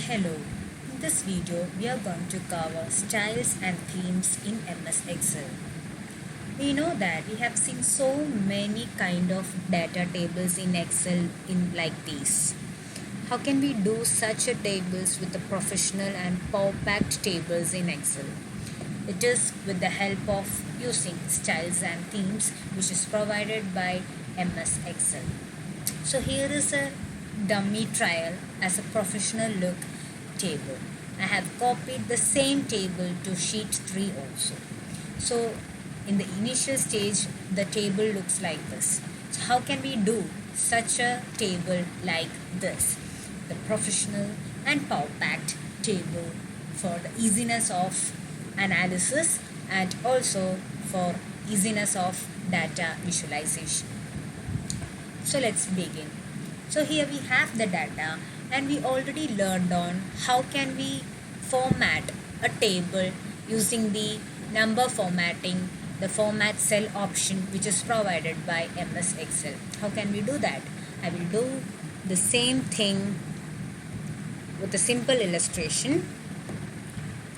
Hello, in this video we are going to cover styles and themes in MS Excel. We know that we have seen so many kind of data tables in Excel in like these. How can we do such a tables with the professional and power-packed tables in Excel? It is with the help of using styles and themes which is provided by MS Excel. So here is a dummy trial as a professional look table. I have copied the same table to sheet 3 also. So in the initial stage the table looks like this. So how can we do such a table like this? The professional and power packed table for the easiness of analysis and also for easiness of data visualization. So let's begin. So here we have the data and we already learned on how can we format a table using the number formatting, the format cell option which is provided by MS Excel. How can we do that? I will do the same thing with a simple illustration.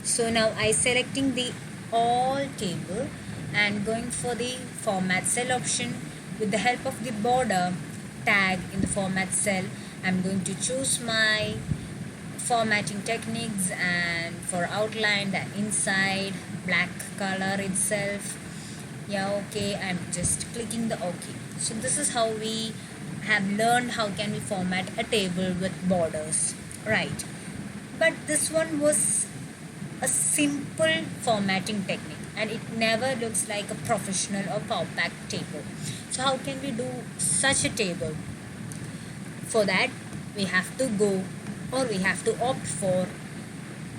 So now I selecting the all table and going for the format cell option. With the help of the border tag in the format cell, I'm going to choose my formatting techniques, and for outline the inside black color itself. Yeah, okay, I'm just clicking the OK. So this is how we have learned how can we format a table with borders, right? But this one was a simple formatting technique and it never looks like a professional or power pack table. So how can we do such a table? For that we have to go, or we have to opt for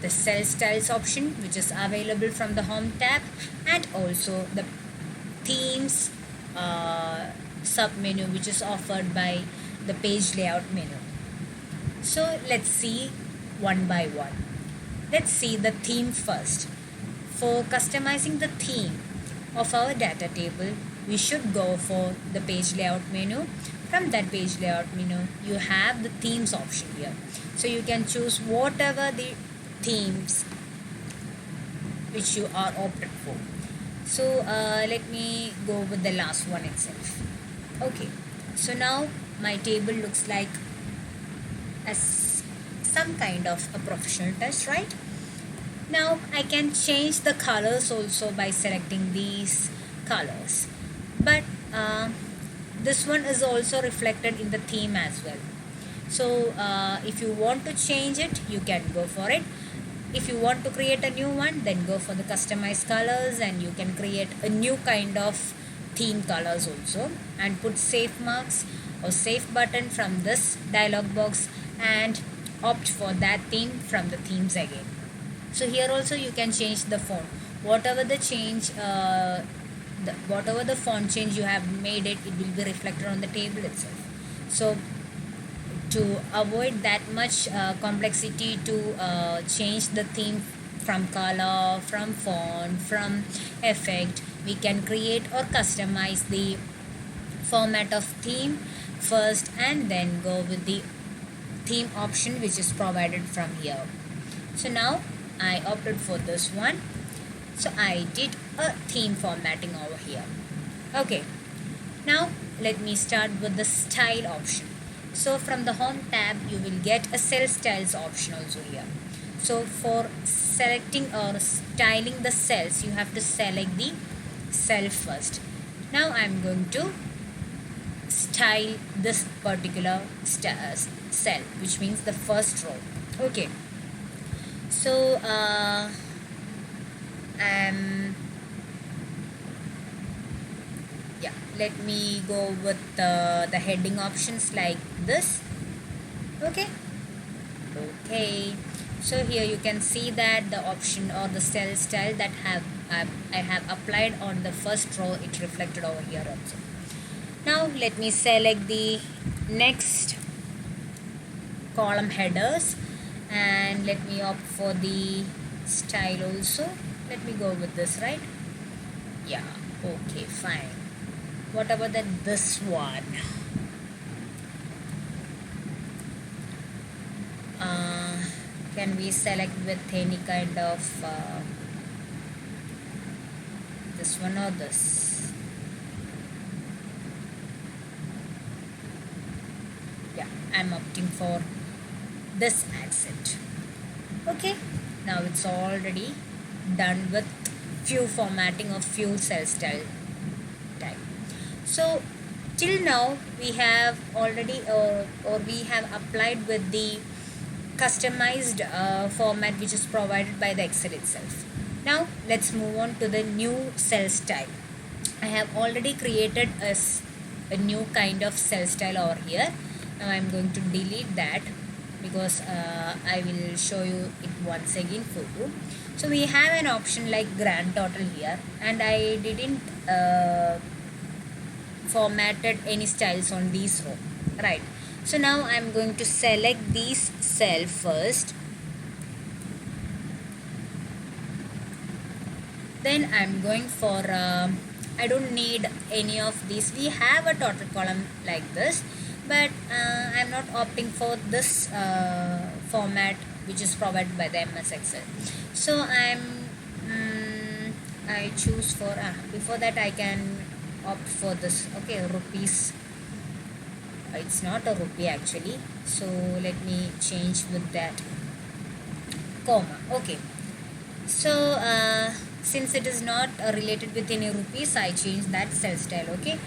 the cell styles option which is available from the home tab, and also the themes sub menu which is offered by the page layout menu. So let's see one by one. Let's see the theme first. For customizing the theme of our data table, we should go for the page layout menu. From that page layout menu, you have the themes option here. So you can choose whatever the themes which you are opted for. So let me go with the last one itself. Okay, so now my table looks like as some kind of a professional touch, right? Now I can change the colors also by selecting these colors, but this one is also reflected in the theme as well. So if you want to change it, you can go for it. If you want to create a new one, then go for the customized colors and you can create a new kind of theme colors also, and put save marks or save button from this dialog box and opt for that theme from the themes again. So here also you can change the font, whatever the change whatever the font change you have made it will be reflected on the table itself. So to avoid that much complexity to change the theme from color, from font, from effect, we can create or customize the format of theme first and then go with the theme option which is provided from here. So now I opted for this one. So I did a theme formatting over here. Okay, now let me start with the style option. So from the home tab you will get a cell styles option also here. So for selecting or styling the cells, you have to select the cell first. Now I'm going to style this particular cell, which means the first row. Okay, so yeah, let me go with the heading options like this. Okay, so here you can see that the option or the cell style that I have applied on the first row, it reflected over here also. Now let me select the next column headers and let me opt for the style also. Let me go with this, right? Yeah, okay, fine. What about this one? Can we select with any kind of this one or this? Yeah, I'm opting for this accent. Okay, now it's already done with few formatting of few cell style type. So till now we have already or we have applied with the customized format which is provided by the Excel itself. Now let's move on to the new cell style. I have already created a new kind of cell style over here. Now I'm going to delete that because I will show you it once again for you. So we have an option like grand total here, and I didn't formatted any styles on these row, right? So now I'm going to select these cell first, then I'm going for I don't need any of these. We have a total column like this, but I'm not opting for this format which is provided by the MS Excel. So I choose for before that I can opt for this. Okay, rupees. It's not a rupee actually, so let me change with that comma. Okay, so since it is not related with any rupees, I changed that cell style. Okay,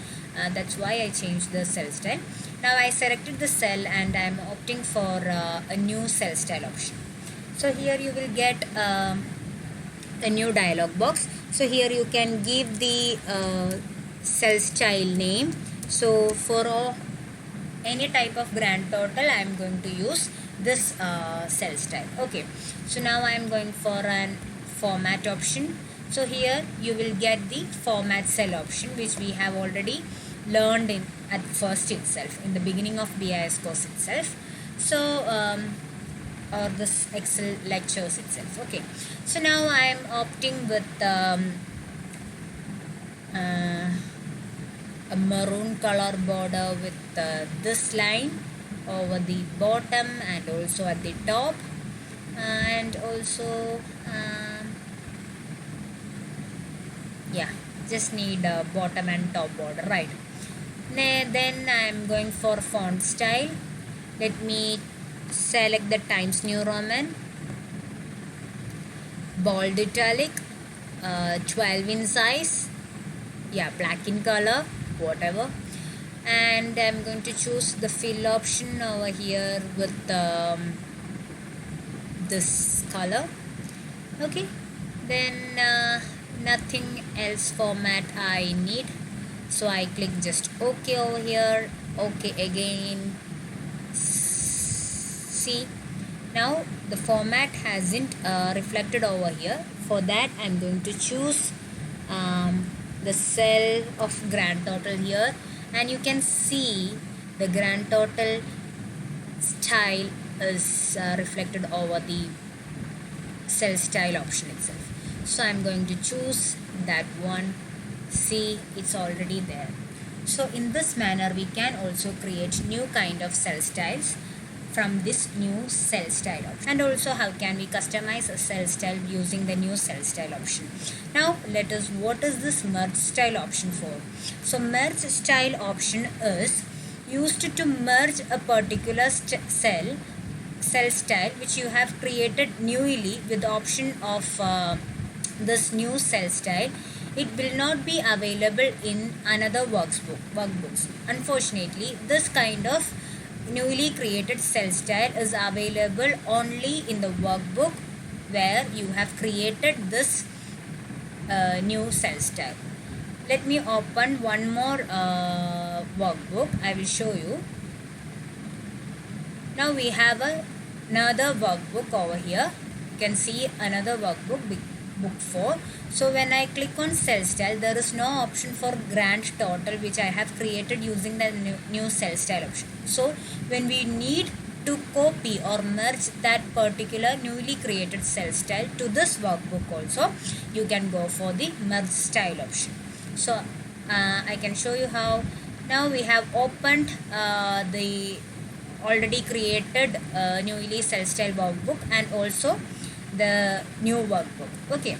that's why I changed the cell style. Now I selected the cell and I'm opting for a new cell style option. So here you will get a new dialog box. So here you can give the cell style name. So for any type of grand total, I am going to use this cell style. Okay, so now I am going for an format option. So here you will get the format cell option which we have already learned in at first itself, in the beginning of BIS course itself. So or this Excel lectures itself. Okay, so now I am opting with a maroon color border with this line over the bottom and also at the top, and also yeah, just need a bottom and top border, right? Then I'm going for font style. Let me select the Times New Roman, bold italic, 12 in size, yeah, black in color, whatever. And I'm going to choose the fill option over here with this color. Okay, then nothing else format I need, so I click just OK over here. OK again. See, now the format hasn't reflected over here. For that I'm going to choose the cell of grand total here, and you can see the grand total style is reflected over the cell style option itself. So I'm going to choose that one. See, it's already there. So in this manner we can also create new kind of cell styles from this new cell style option. And also how can we customize a cell style using the new cell style option. Now let us, what is this merge style option for? So merge style option is used to merge a particular cell style which you have created newly with the option of this new cell style. It will not be available in another workbooks. Unfortunately, this kind of newly created cell style is available only in the workbook where you have created this new cell style. Let me open one more workbook. I will show you. Now we have another workbook over here. You can see another workbook, book 4. So when I click on cell style, there is no option for grand total which I have created using the new cell style option. So when we need to copy or merge that particular newly created cell style to this workbook also, you can go for the merge style option. So I can show you how. Now we have opened the already created newly cell style workbook and also the new workbook. Okay,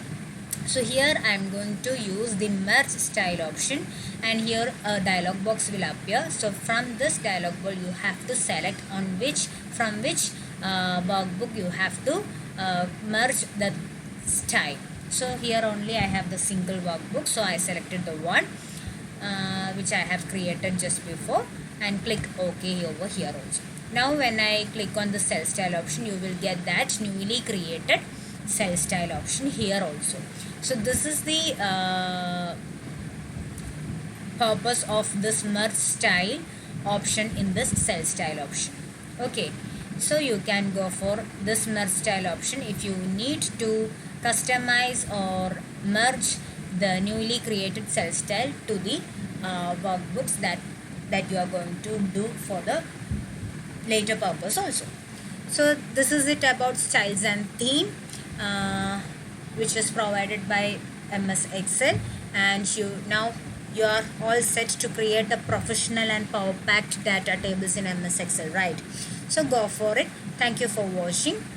so here I am going to use the merge style option, and here a dialog box will appear. So from this dialog box you have to select on which from which workbook you have to merge the style. So here only I have the single workbook, so I selected the one which I have created just before and click OK over here also. Now when I click on the cell style option, you will get that newly created cell style option here also. So this is the purpose of this merge style option in this cell style option. Okay, so you can go for this merge style option if you need to customize or merge the newly created cell style to the workbooks that you are going to do for the later purpose also. So this is it about styles and theme, which is provided by MS Excel, and you are all set to create a professional and power packed data tables in MS Excel, right? So go for it. Thank you for watching.